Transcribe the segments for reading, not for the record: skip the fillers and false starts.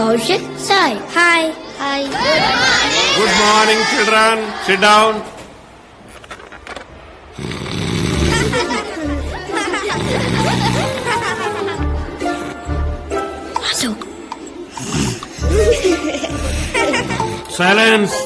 Kaushik, Sai. Hi. Hi. Good morning, children. Sit down. Vasu. Silence.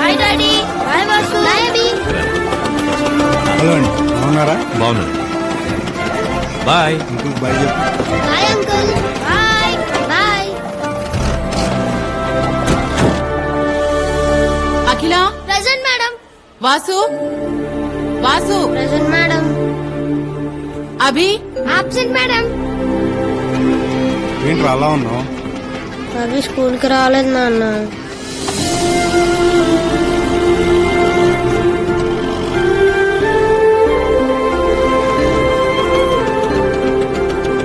Hi, Daddy. Bye, Vasu. Bye, Abhi. Hello అండి, బాగున్నారా? బాగున్నాను. Bye. ఇంటికి bye చెప్పు. Bye, Uncle. Bye. Bye. అఖిల, Present, madam. Vasu, Vasu, Present, madam. అభి, Absent, madam. ఏంట్రా అలా ఉన్నావు? అభి school కి రాలేదు నాన్న.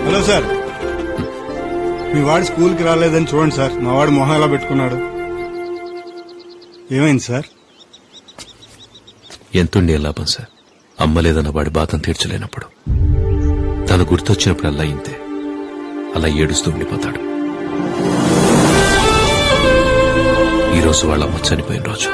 హలో సార్, మీ వాడు స్కూల్కి రాలేదని చూడండి సార్. మా వాడు మొహం ఎలా పెట్టుకున్నాడు. ఏమైంది సార్? ఎంతుండే లాభం సార్, అమ్మ లేదన్న వాడి బాధను తీర్చలేనప్పుడు. తను గుర్తొచ్చినప్పుడు అలా ఇంతే, అలా ఏడుస్తూ ఉండిపోతాడు. ఈరోజు వాళ్ళ అమ్మ చనిపోయిన రోజు.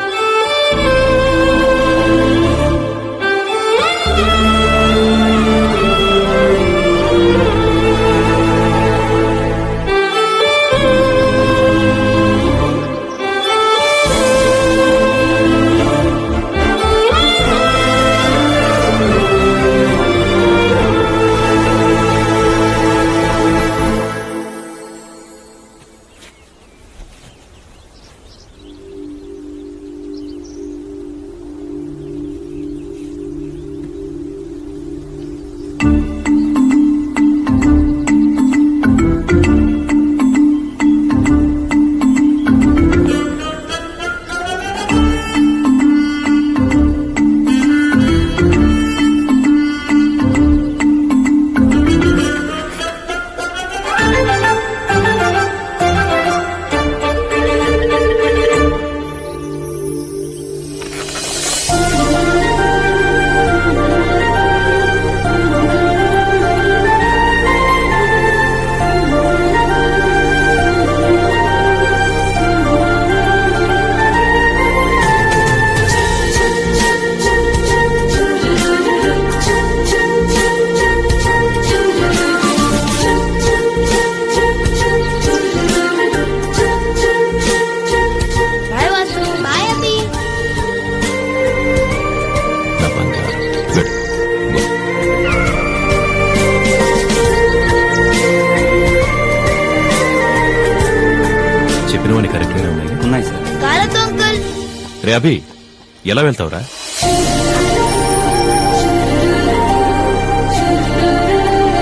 Bye, Vasu. Bye, Abhi. నా బంగారం. వెళ్ళు. గో. చెప్పినవన్నీ కరెక్ట్గానే ఉన్నాయి. ఉన్నాయి సార్. కాలతో అంకుల్. రే అభి, ఎలా వెళ్తావురా?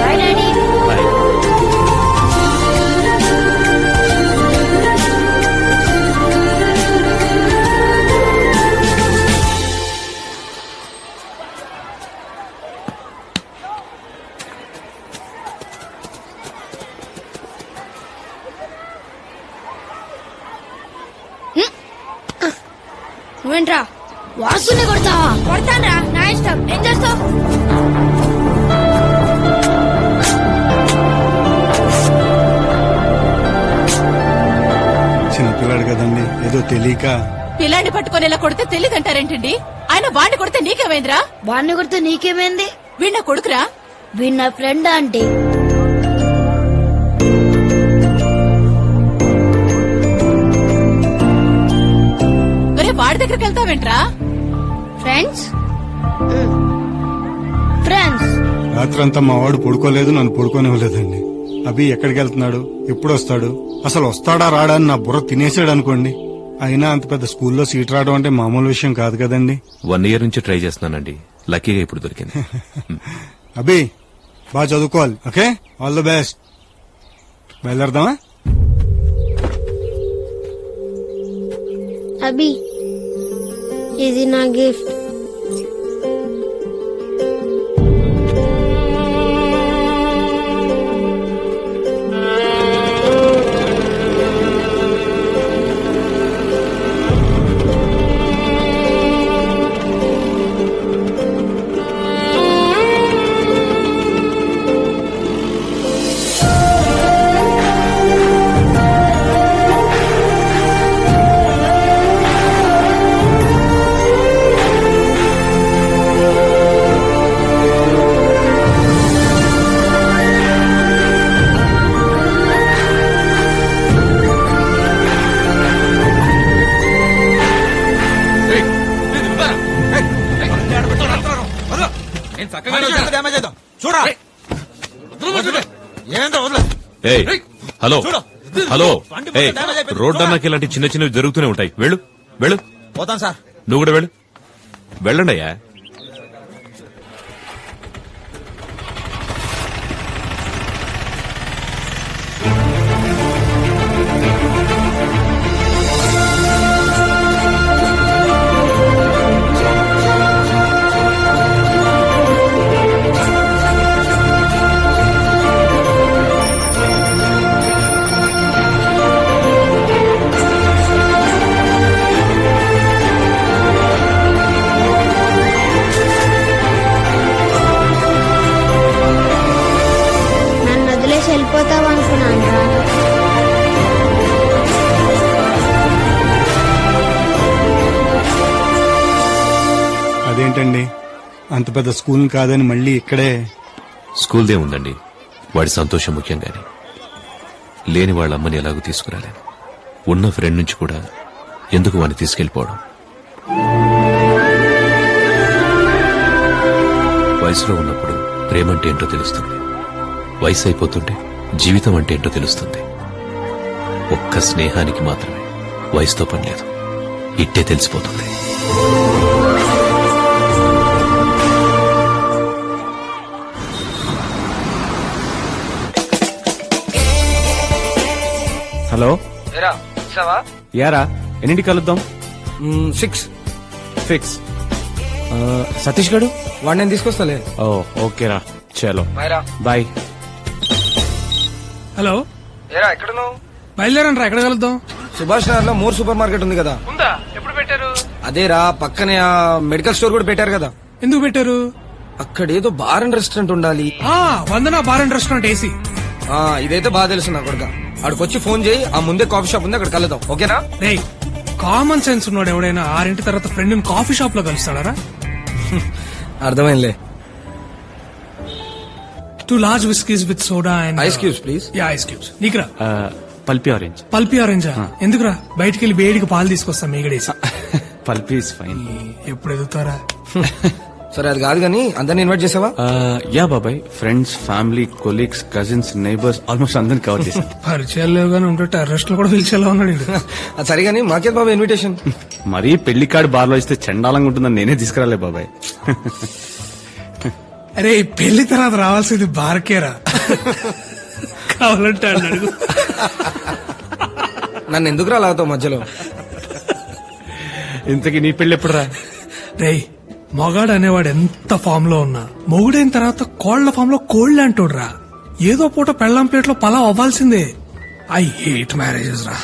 Bye, Daddy. బాయ్. నువ్వేంట్రా వాసుని కొడతావా? కొడతానరా, నా ఇష్టం. ఏం చేస్తావు? చిన్నపిల్లాడు కదండి, ఏదో తెలియక. పిల్లాన్ని పట్టుకొని ఇలా కొడితే తెలియదంటారేంటండి? ఆయన వాడిని కొడితే నీకేమైందిరా? వాడిని కొడితే నీకేమైంది? వీణ కొడుకురా. వీడు నా ఫ్రెండ్ ఆంటీ. ఒరే, వాడి దగ్గరికి వెళ్తావేంట్రా? Friends friends. రాత్రంతా మా వాడు పడుకోలేదు, నన్ను పడుకోనివ్వలేదండి. అభి ఎక్కడికి వెళ్తున్నాడు, ఎప్పుడు వస్తాడు, అసలు వస్తాడా రాడా అని నా బుర్ర తినేసాడు అనుకోండి. అయినా అంత పెద్ద స్కూల్లో సీట్ రావడం అంటే మామూలు విషయం కాదు కదండి. 1 year నుంచి ట్రై చేస్తున్నానండి, లక్కీగా ఇప్పుడు దొరికింది. అభి బాగా చదువుకోవాలి, ఓకే? All the best. బయలుదేరదామా? అభి, ఇది నా గిఫ్ట్. ఏయ్ హలో హలో ఏయ్ రోడ్ అన్నాకి ఇలాంటి చిన్న చిన్నవి జరుగుతూనే ఉంటాయి. వెళ్ళు వెళ్ళు. పోతాను సార్. నువ్వు కూడా వెళ్ళు. వెళ్ళండి అయ్యా. నన్ను వదిలేసి వెళ్ళిపోతావు అనుకున్నాను రా. అదేంటండి అంత పెద్ద స్కూల్ కాదని మళ్ళీ ఇక్కడే? స్కూల్దే ఉందండి. వాడి సంతోషం ముఖ్యంగానే. లేని వాళ్ళ అమ్మని ఎలాగూ తీసుకురాలేను. ఉన్న ఫ్రెండ్ నుంచి కూడా ఎందుకు వాడిని తీసుకెళ్లిపోవడం? వయసులో ఉన్నప్పుడు ప్రేమంటే ఏంటో తెలుస్తుంది. వయసు అయిపోతుంటే జీవితం అంటే ఏంటో తెలుస్తుంది. ఒక్క స్నేహానికి మాత్రమే వయసుతో పని లేదు. ఇట్టే తెలిసిపోతుంది. హలో ఏరా ఇస్తావా? యారా ఎన్నింటి కలుద్దాం? 6. ఫిక్స్. సతీష్ గడు వాడు నేను తీసుకొస్తాలే. ఓ ఓకేరా చలో మైరా. బాయ్. హలో, ఏరా ఎక్కడున్నావు? బయలుదేరండి రా. ఎక్కడ కలుద్దాం? సుభాష్ నగర్ లో మోర్ సూపర్ మార్కెట్ ఉంది కదా. ఉందా? ఎప్పుడు పెట్టారు? అదేరా పక్కనే ఆ మెడికల్ స్టోర్ కూడా పెట్టారు కదా. ఎందుకు పెట్టారు? అక్కడ ఏదో బార్ అండ్ రెస్టారెంట్ ఉండాలి. వందన బార్ అండ్ రెస్టారెంట్ ఏసీ. ఇదైతే బాగా తెలుసు నా కొడుక. అక్కడికొచ్చి ఫోన్ చేయి. ఆ ముందే కాఫీ షాప్ ఉంది, అక్కడ కలుద్దాం. ఓకేనా? రే, కామన్ సెన్స్ ఉన్నాడు ఎవడైనా 6 తర్వాత ఫ్రెండ్ కాఫీ షాప్ లో కలుస్తాడారా? అర్థమైందిలే. 2 large whiskeys with soda and ice cubes please. Yeah, ice cubes. నీకురా పల్పి ఆరెంజ్. పల్పి ఆరెంజా? ఎందుకురా? బయటికి వెళ్ళి వేడికి పాలు తీసుకొస్తా మీగడేసి. Pulpy is fine. ఎప్పుడు ఎదుగుతారా? సరే అది కాదు కానీ అందరిని ఇన్వైట్ చేసావా? యా బాబాయ్, friends, family, colleagues, cousins, neighbours almost అందరిని కవర్ చేశాను. పరిచయాలు లేవుగానే ఉంటే టెర్రస్ట్ లో కూడా పిలిచేలా ఉన్నాడు ఈడు. అది సరే కానీ మాకే బాబా ఇన్విటేషన్. మరీ పెళ్లి కార్డు బార్లో ఇస్తే చండాలంగా ఉంటుందని నేనే తీసుకురాలే బాబాయ్. అరే, పెళ్లి తర్వాత రావాల్సింది బార్కేరా. కావాలంటే అన్నాడు. నన్ను ఎందుకు రాలాగుతావు మధ్యలో? ఇంతకీ నీ పెళ్లి ఎప్పుడు రా? రేయ్, మగాడు అనేవాడు ఎంత ఫామ్ లో ఉన్నా మొగుడైన తర్వాత కోళ్ల ఫామ్ లో కోళ్లు అంటోడ్రా. ఏదో పూట పెళ్ళాం ప్లేట్లో పలావ్ అవ్వాల్సిందే. ఐ హేట్ మ్యారేజెస్ రా.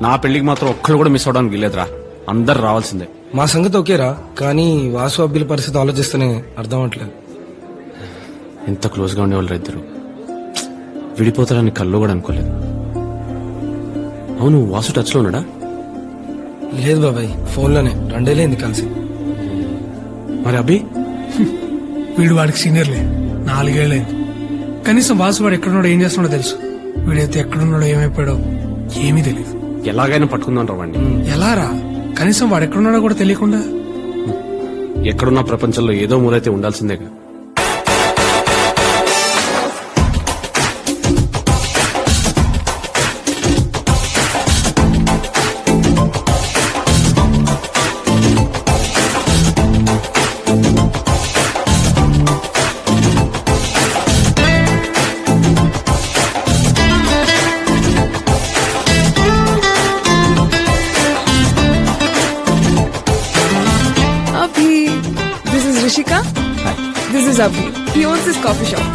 నా పెళ్లికి మాత్రం ఒక్కళ్ళు కూడా మిస్ అవడానికి వీలేదురా. అందరు రావాల్సిందే. మా సంగతి ఓకేరా, కానీ వాసు అబ్బిల పరిస్థితి ఆలోచిస్తేనే అర్థం అవట్లేదు. ఎంత క్లోజ్ గా ఉండేవాళ్ళు ఇద్దరు విడిపోతారని కల్లో కూడా అనుకోలేదు. అవును, వాసు టచ్ లో ఉన్నాడా? లేదు బాబాయ్, ఫోన్ లోనే 2 ఏళ్ళైంది కలిసి. మరి అభి? వీడు వాడికి సీనియర్లే, 4 ఏళ్ళైంది. కనీసం వాసు వాడు ఎక్కడున్నాడో ఏం చేస్తున్నాడో తెలుసు. వీడైతే ఎక్కడున్నాడో ఏమైపోయాడో ఏమీ తెలియదు. ఎలాగైనా పట్టుకుందాం వాడిని. ఎలా రా? కనీసం వాడు ఎక్కడున్నాడో కూడా తెలియకుండా. ఎక్కడున్న ప్రపంచంలో ఏదో మూలైతే ఉండాల్సిందేగా. This is Rishika. Hi. This is Abhi. He owns this coffee shop.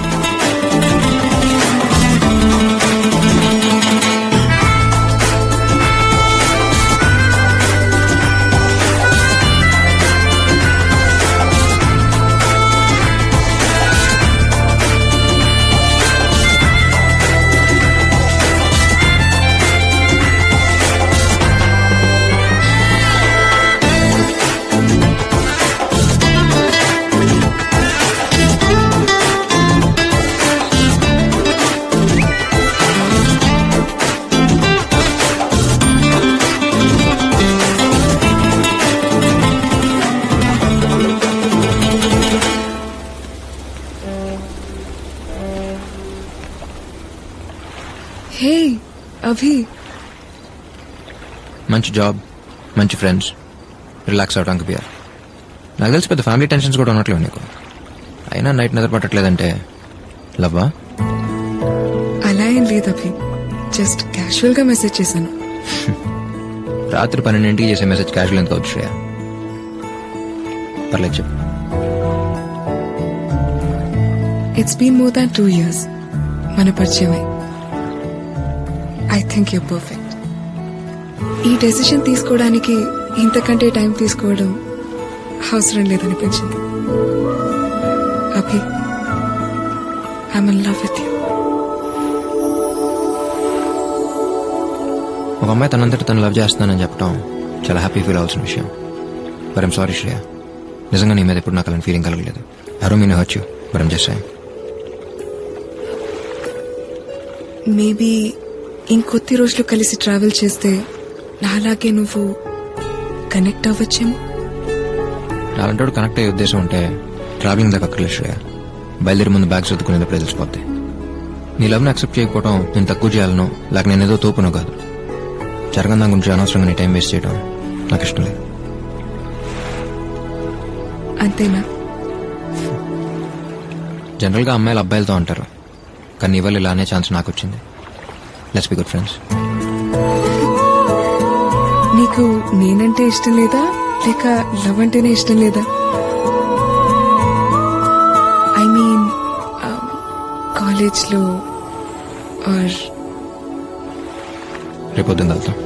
అభి మంచి జాబ్, మంచి ఫ్రెండ్స్, రిలాక్స్ అవడానికి బియర్. నాకు తెలిసి పెద్ద ఫ్యామిలీ టెన్షన్స్ కూడా ఉన్నట్లేవు నీకు. అయినా నైట్ నిద్ర పట్టట్లేదంటే లవ్వా? అలా ఏం లేదు అభి, జస్ట్ క్యాజువల్ గా మెసేజ్ చేశాను. రాత్రి 12 చేసే మెసేజ్ క్యాజువల్ ఎంత వచ్చు శ్రేయ? పర్లేదు చెప్పు. It's been more than 2 years మన పరిచయమై. I think you perfect. ఈ డెసిషన్ తీసుకోవడానికి ఇంతకంటే టైం తీసుకోవడం అవసరం లేదనిపించింది. Abhi, I'm in love with you. ఒక అమ్మాయి తనంతట తను లవ్ చేస్తున్నానని చెప్పడం చాలా హ్యాపీ ఫీల్ అవ్వాల్సిన విషయం. బట్ ఐమ్ సారీ శ్రేయ, నిజంగా నీ మీద ఎప్పుడు నాకు అలాంటి ఫీలింగ్ కలగలేదు. I don't mean to hurt you, but I'm just saying. Maybe ఇంకొద్ది రోజులు కలిసి ట్రావెల్ చేస్తే నాలాగే నువ్వు కనెక్ట్ అవ్వచ్చేమో. అలాంటి కనెక్ట్ అయ్యే ఉద్దేశం ఉంటే ట్రావెలింగ్ దాకా అక్కర్లేదు శ్రేయ. బయలుదేరి ముందు బ్యాగ్స్ చదువుకునేటప్పుడు తెలిసిపోద్ది. నీ లవ్ని యాక్సెప్ట్ చేయకపోవడం నేను తక్కువ చేయాలను, లేక నేను ఏదో తోపునో కాదు. జరగని దాని గురించి అనవసరంగా నీ టైం వేస్ట్ చేయడం నాకు ఇష్టం లేదు. అంతేనా? జనరల్గా అమ్మాయిలు అబ్బాయిలతో అంటారు, కానీ ఇవాళ ఇలా అనే ఛాన్స్ నాకు వచ్చింది. Let's be good friends. నీకు నేనంటే ఇష్టం లేదా, లేక లవ్ అంటేనే ఇష్టం లేదా? ఐ మీన్ కాలేజ్లో ఆర్ రేపొద్దున వెళ్తాం.